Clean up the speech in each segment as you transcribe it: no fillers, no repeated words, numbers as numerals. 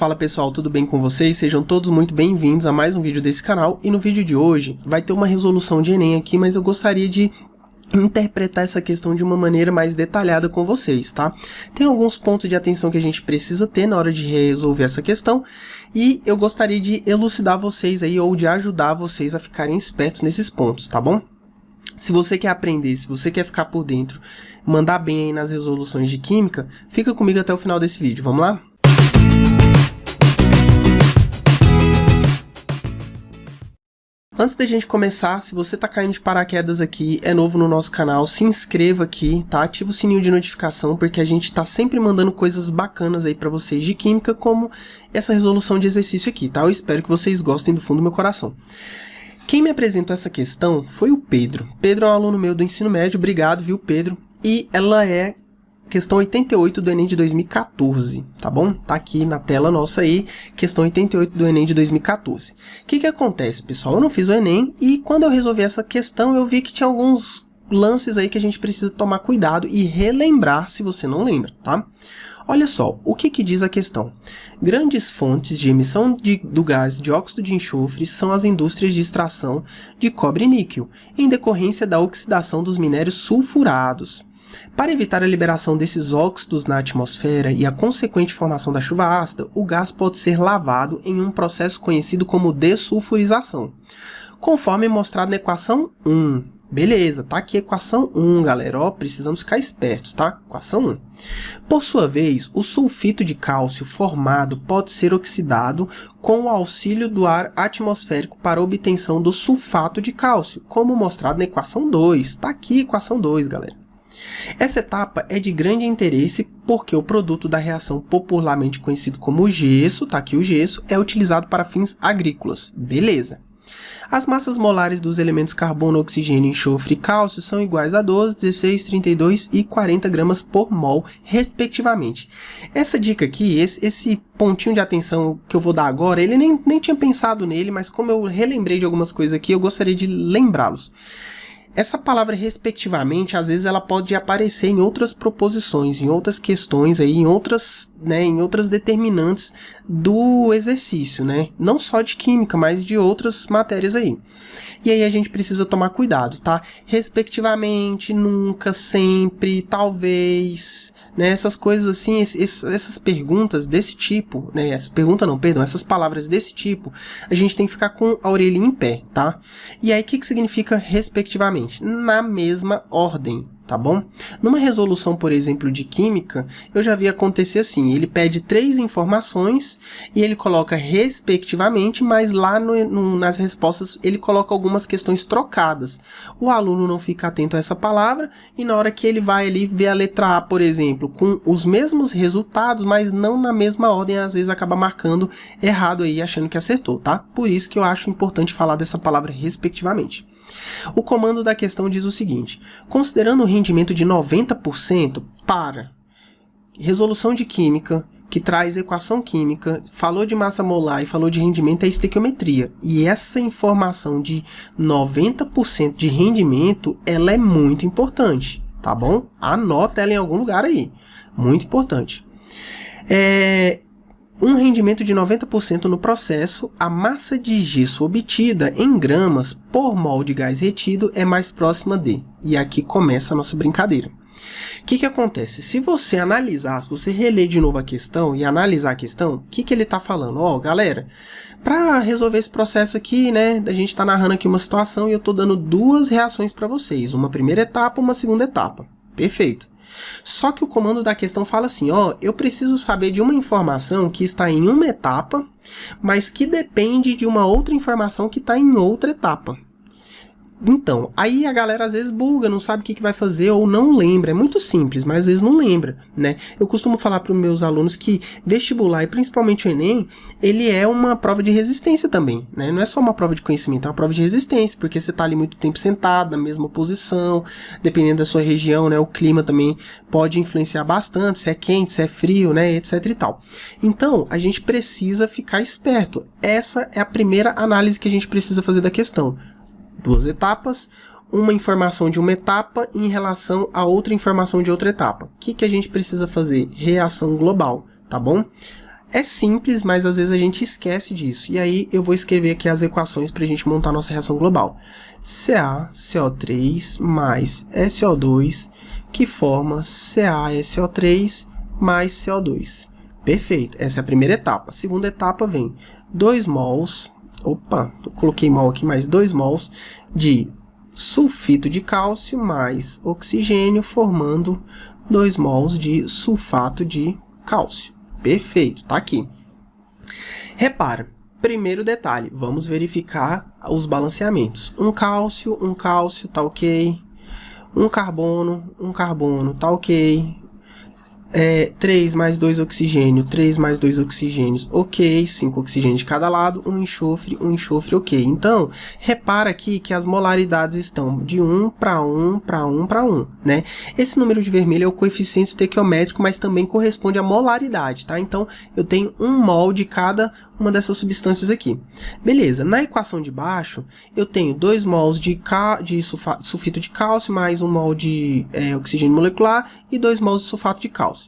Fala pessoal, tudo bem com vocês? Sejam todos muito bem-vindos a mais um vídeo desse canal. E no vídeo de hoje vai ter uma resolução de Enem aqui, mas eu gostaria de interpretar essa questão de uma maneira mais detalhada com vocês, tá? Tem alguns pontos de atenção que a gente precisa ter na hora de resolver essa questão e eu gostaria de elucidar vocês aí ou de ajudar vocês a ficarem espertos nesses pontos, tá bom? Se você quer aprender, se você quer ficar por dentro, mandar bem aí nas resoluções de química, fica comigo até o final desse vídeo, vamos lá? Antes da gente começar, se você tá caindo de paraquedas aqui, é novo no nosso canal, se inscreva aqui, tá? Ativa o sininho de notificação, porque a gente tá sempre mandando coisas bacanas aí pra vocês de química, como essa resolução de exercício aqui, tá? Eu espero que vocês gostem do fundo do meu coração. Quem me apresentou essa questão foi o Pedro. Pedro é um aluno meu do ensino médio, obrigado, viu, Pedro? E ela é questão 88 do Enem de 2014, tá bom? Tá aqui na tela nossa aí, questão 88 do Enem de 2014. O que acontece, pessoal? Eu não fiz o Enem e quando eu resolvi essa questão, eu vi que tinha alguns lances aí que a gente precisa tomar cuidado e relembrar se você não lembra, tá? Olha só, o que diz a questão? Grandes fontes de emissão do gás dióxido de enxofre são as indústrias de extração de cobre e níquel, em decorrência da oxidação dos minérios sulfurados. Para evitar a liberação desses óxidos na atmosfera e a consequente formação da chuva ácida, o gás pode ser lavado em um processo conhecido como dessulfurização, conforme mostrado na equação 1. Beleza, tá aqui a equação 1, galera. Ó, precisamos ficar espertos, tá? Equação 1. Por sua vez, o sulfito de cálcio formado pode ser oxidado com o auxílio do ar atmosférico para a obtenção do sulfato de cálcio, como mostrado na equação 2. Tá aqui a equação 2, galera. Essa etapa é de grande interesse porque o produto da reação popularmente conhecido como gesso, tá aqui o gesso, é utilizado para fins agrícolas. Beleza. As massas molares dos elementos carbono, oxigênio, enxofre e cálcio são iguais a 12, 16, 32 e 40 gramas por mol, respectivamente. Essa dica aqui, esse pontinho de atenção que eu vou dar agora, ele nem tinha pensado nele, mas como eu relembrei de algumas coisas aqui, eu gostaria de lembrá-los. Essa palavra respectivamente, às vezes ela pode aparecer em outras proposições, em outras questões, aí, em outras determinantes do exercício, né? Não só de química, mas de outras matérias aí. E aí a gente precisa tomar cuidado, tá? Respectivamente, nunca, sempre, talvez, né? Essas coisas assim, essas perguntas desse tipo, né? Essas palavras desse tipo, a gente tem que ficar com a orelha em pé, tá? E aí o que significa respectivamente? Na mesma ordem, tá bom? Numa resolução, por exemplo, de química, eu já vi acontecer assim, ele pede 3 informações e ele coloca respectivamente, mas lá nas respostas ele coloca algumas questões trocadas. O aluno não fica atento a essa palavra e na hora que ele vai ali ver a letra A, por exemplo, com os mesmos resultados, mas não na mesma ordem, às vezes acaba marcando errado aí, achando que acertou, tá? Por isso que eu acho importante falar dessa palavra respectivamente. O comando da questão diz o seguinte: considerando o rendimento de 90% para resolução de química, que traz equação química, falou de massa molar e falou de rendimento, é estequiometria. E essa informação de 90% de rendimento, ela é muito importante, tá bom? Anota ela em algum lugar aí, muito importante. Um rendimento de 90% no processo, a massa de gesso obtida em gramas por mol de gás retido é mais próxima de. E aqui começa a nossa brincadeira. O que acontece? Se você analisar, se você reler de novo a questão e analisar a questão, o que ele está falando? Ó, galera, para resolver esse processo aqui, né, a gente está narrando aqui uma situação e eu estou dando 2 reações para vocês. Uma primeira etapa, uma segunda etapa. Perfeito. Só que o comando da questão fala assim, ó, eu preciso saber de uma informação que está em uma etapa, mas que depende de uma outra informação que está em outra etapa. Então, aí a galera às vezes buga, não sabe o que vai fazer ou não lembra. É muito simples, mas às vezes não lembra, né? Eu costumo falar para os meus alunos que vestibular, e principalmente o Enem, ele é uma prova de resistência também, né? Não é só uma prova de conhecimento, é uma prova de resistência, porque você está ali muito tempo sentado, na mesma posição, dependendo da sua região, né? O clima também pode influenciar bastante, se é quente, se é frio, né? Etc e tal. Então, a gente precisa ficar esperto. Essa é a primeira análise que a gente precisa fazer da questão. 2 etapas, uma informação de uma etapa em relação a outra informação de outra etapa. O que a gente precisa fazer? Reação global, tá bom? É simples, mas às vezes a gente esquece disso. E aí eu vou escrever aqui as equações para a gente montar a nossa reação global. CaCO3 mais SO2, que forma CaSO3 mais CO2. Perfeito, essa é a primeira etapa. A segunda etapa vem 2 mols, opa, eu coloquei mol aqui, mais 2 mols de sulfito de cálcio mais oxigênio, formando 2 mols de sulfato de cálcio. Perfeito, tá aqui. Repara, primeiro detalhe, vamos verificar os balanceamentos. Um cálcio, tá ok. Um carbono, tá ok. 3 mais 2 oxigênio, 3 mais 2 oxigênios, ok, 5 oxigênios de cada lado, um enxofre, ok. Então, repara aqui que as molaridades estão de 1 para 1 para 1 para 1, né? Esse número de vermelho é o coeficiente estequiométrico, mas também corresponde à molaridade, tá? Então, eu tenho 1 mol de cada uma dessas substâncias aqui. Beleza, na equação de baixo, eu tenho 2 mols de sulfito de cálcio, mais 1 mol de oxigênio molecular e 2 mols de sulfato de cálcio.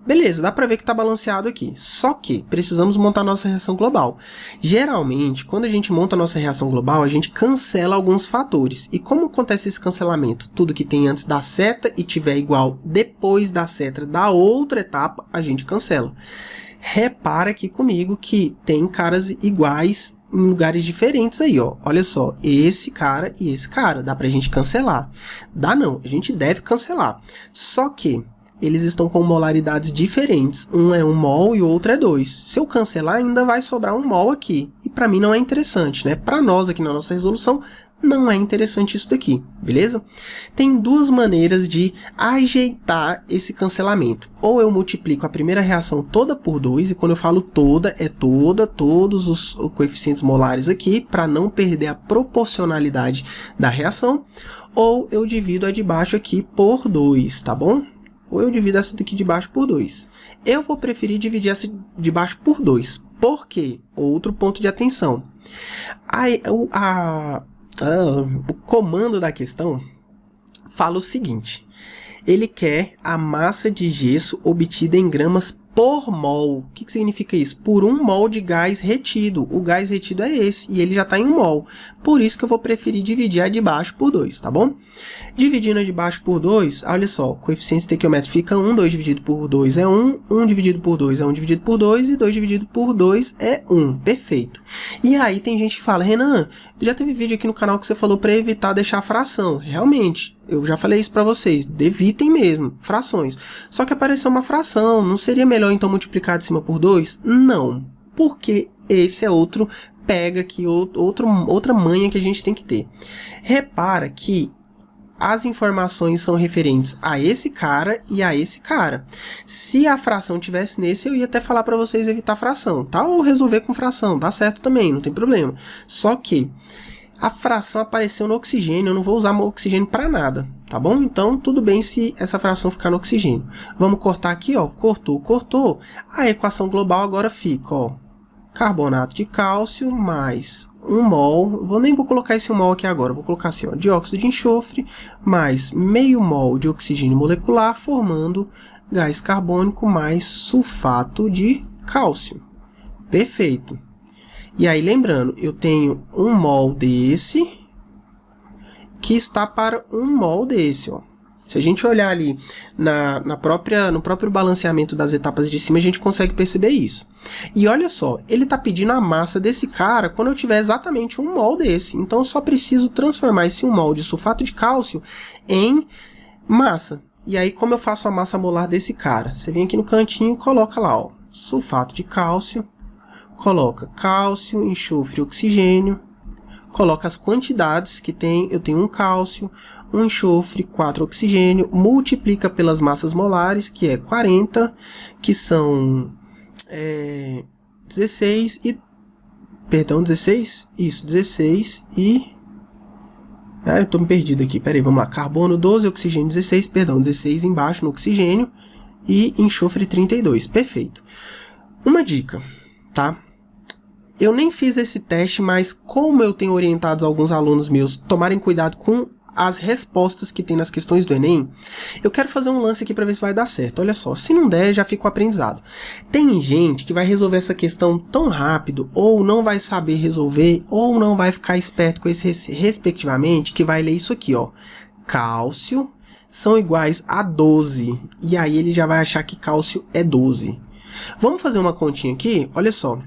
Beleza, dá para ver que está balanceado aqui. Só que precisamos montar nossa reação global. Geralmente, quando a gente monta a nossa reação global, a gente cancela alguns fatores. E como acontece esse cancelamento? Tudo que tem antes da seta e tiver igual depois da seta da outra etapa, a gente cancela. Repara aqui comigo que tem caras iguais em lugares diferentes aí, ó. Olha só, esse cara e esse cara, dá pra gente cancelar. Dá não, a gente deve cancelar. Só que eles estão com molaridades diferentes. Um é 1 mol e o outro é 2. Se eu cancelar, ainda vai sobrar 1 mol aqui. E para mim não é interessante, né? Para nós aqui na nossa resolução, não é interessante isso daqui, beleza? Tem duas maneiras de ajeitar esse cancelamento. Ou eu multiplico a primeira reação toda por 2, e quando eu falo toda, é todos os coeficientes molares aqui, para não perder a proporcionalidade da reação. Ou eu divido a de baixo aqui por 2, tá bom? Ou eu divido essa daqui de baixo por 2. Eu vou preferir dividir essa de baixo por 2. Por quê? Outro ponto de atenção. O comando da questão fala o seguinte: ele quer a massa de gesso obtida em gramas por mol. O que significa isso? Por 1 mol de gás retido. O gás retido é esse, e ele já está em 1 mol. Por isso que eu vou preferir dividir a de baixo por 2, tá bom? Dividindo a de baixo por 2, olha só, o coeficiente estequiométrico fica 1, 2 dividido por 2 é 1, 1 dividido por 2 é 1 dividido por 2, e 2 dividido por 2 é 1. Perfeito. E aí tem gente que fala: Renan, já teve vídeo aqui no canal que você falou para evitar deixar fração. Realmente, eu já falei isso para vocês, evitem mesmo, frações. Só que apareceu uma fração, não seria melhor então multiplicar de cima por 2? Não, porque esse é outro pega aqui, outra manha que a gente tem que ter. Repara que as informações são referentes a esse cara e a esse cara. Se a fração tivesse nesse, eu ia até falar para vocês evitar fração, tá? Ou resolver com fração, dá certo também, não tem problema. Só que a fração apareceu no oxigênio, eu não vou usar o oxigênio para nada, tá bom? Então, tudo bem se essa fração ficar no oxigênio. Vamos cortar aqui, ó, cortou. A equação global agora fica, ó, carbonato de cálcio mais 1 mol, nem vou colocar esse 1 mol aqui agora, vou colocar assim, ó, dióxido de enxofre mais meio mol de oxigênio molecular, formando gás carbônico mais sulfato de cálcio. Perfeito. E aí, lembrando, eu tenho 1 mol desse, que está para 1 mol desse, ó. Se a gente olhar ali no próprio balanceamento das etapas de cima, a gente consegue perceber isso. E olha só, ele está pedindo a massa desse cara quando eu tiver exatamente 1 mol desse. Então, eu só preciso transformar esse 1 mol de sulfato de cálcio em massa. E aí, como eu faço a massa molar desse cara? Você vem aqui no cantinho e coloca lá, ó, sulfato de cálcio, coloca cálcio, enxofre, oxigênio, coloca as quantidades que tem. Eu tenho 1 cálcio, 1 enxofre, 4 oxigênio, multiplica pelas massas molares, que é 40, que são 16 e... Perdão, 16? Isso, 16 e... eu tô me perdido aqui, peraí, vamos lá. Carbono 12, oxigênio 16, perdão, 16 embaixo no oxigênio e enxofre 32, perfeito. Uma dica, tá? Eu nem fiz esse teste, mas como eu tenho orientado alguns alunos meus tomarem cuidado com as respostas que tem nas questões do Enem, eu quero fazer um lance aqui para ver se vai dar certo. Olha só, se não der, já fica o aprendizado. Tem gente que vai resolver essa questão tão rápido, ou não vai saber resolver, ou não vai ficar esperto com esse respectivamente, que vai ler isso aqui, ó. Cálcio são iguais a 12. E aí ele já vai achar que cálcio é 12. Vamos fazer uma continha aqui? Olha só.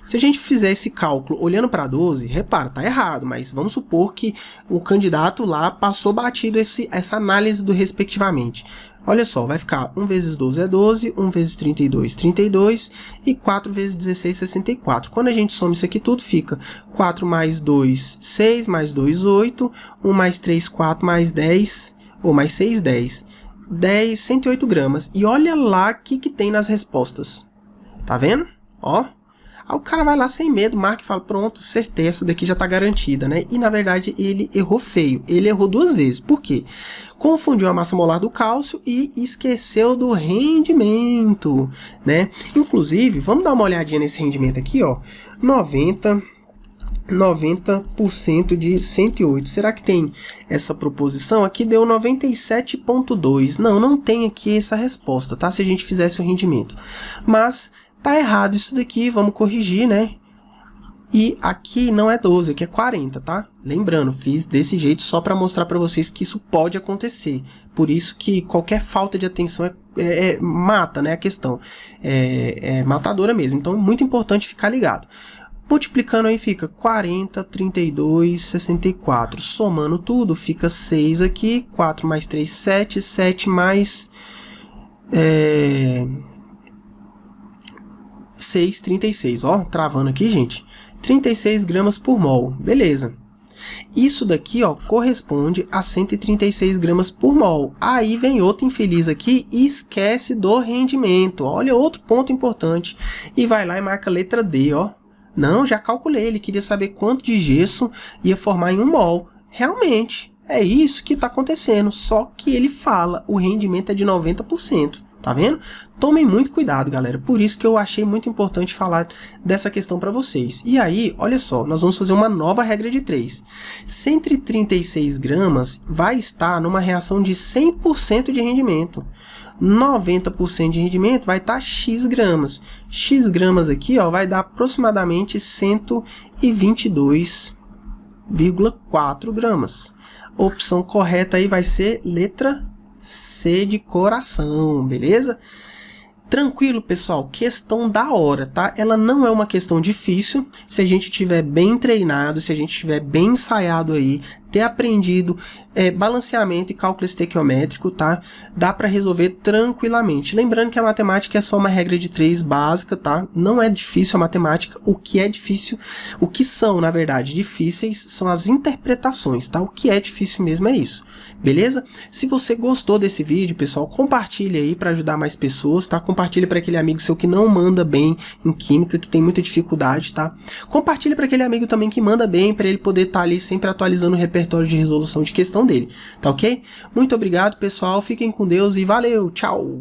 Se a gente fizer esse cálculo olhando para 12, repara, tá errado, mas vamos supor que o candidato lá passou batido essa análise do respectivamente. Olha só, vai ficar 1 vezes 12 é 12, 1 vezes 32, 32, e 4 vezes 16, 64. Quando a gente soma isso aqui tudo, fica 4 mais 2, 6, mais 2, 8, 1 mais 3, 4, mais 10, ou mais 6, 10. 10, 108 gramas. E olha lá o que tem nas respostas. Tá vendo? Ó. Aí o cara vai lá sem medo, marca e fala, pronto, acertei, essa daqui já tá garantida, né? E na verdade ele errou feio, ele errou 2 vezes. Por quê? Confundiu a massa molar do cálcio e esqueceu do rendimento, né? Inclusive, vamos dar uma olhadinha nesse rendimento aqui, ó. 90% de 108. Será que tem essa proposição? Aqui deu 97,2. Não tem aqui essa resposta, tá? Se a gente fizesse o rendimento. Mas tá errado isso daqui, vamos corrigir, né? E aqui não é 12, aqui é 40, tá? Lembrando, fiz desse jeito só para mostrar para vocês que isso pode acontecer. Por isso que qualquer falta de atenção mata, né, a questão. É matadora mesmo. Então, muito importante ficar ligado. Multiplicando aí fica 40, 32, 64. Somando tudo, fica 6 aqui. 4 mais 3, 7. 7 mais 6, 36. Ó, travando aqui, gente. 36 gramas por mol. Beleza. Isso daqui, ó, corresponde a 136 gramas por mol. Aí vem outro infeliz aqui e esquece do rendimento. Olha, outro ponto importante. E vai lá e marca a letra D, ó. Não, já calculei. Ele queria saber quanto de gesso ia formar em 1 mol. Realmente, é isso que está acontecendo. Só que ele fala, o rendimento é de 90%. Tá vendo? Tomem muito cuidado, galera. Por isso que eu achei muito importante falar dessa questão para vocês. E aí, olha só, nós vamos fazer uma nova regra de 3. 136 gramas vai estar numa reação de 100% de rendimento. 90% de rendimento vai estar X gramas. X gramas aqui, ó, vai dar aproximadamente 122,4 gramas. A opção correta aí vai ser letra C de coração, beleza? Tranquilo, pessoal, questão da hora, tá? Ela não é uma questão difícil, se a gente tiver bem treinado, se a gente tiver bem ensaiado aí, ter aprendido balanceamento e cálculo estequiométrico, tá? Dá para resolver tranquilamente. Lembrando que a matemática é só uma regra de 3 básica, tá? Não é difícil a matemática, o que é difícil, o que são, na verdade, difíceis são as interpretações, tá? O que é difícil mesmo é isso, beleza? Se você gostou desse vídeo, pessoal, compartilhe aí para ajudar mais pessoas, tá? Compartilhe para aquele amigo seu que não manda bem em química, que tem muita dificuldade, tá? Compartilhe para aquele amigo também que manda bem, para ele poder estar ali sempre atualizando o repertório de resolução de questão dele, tá ok? Muito obrigado, pessoal, fiquem com Deus e valeu, tchau!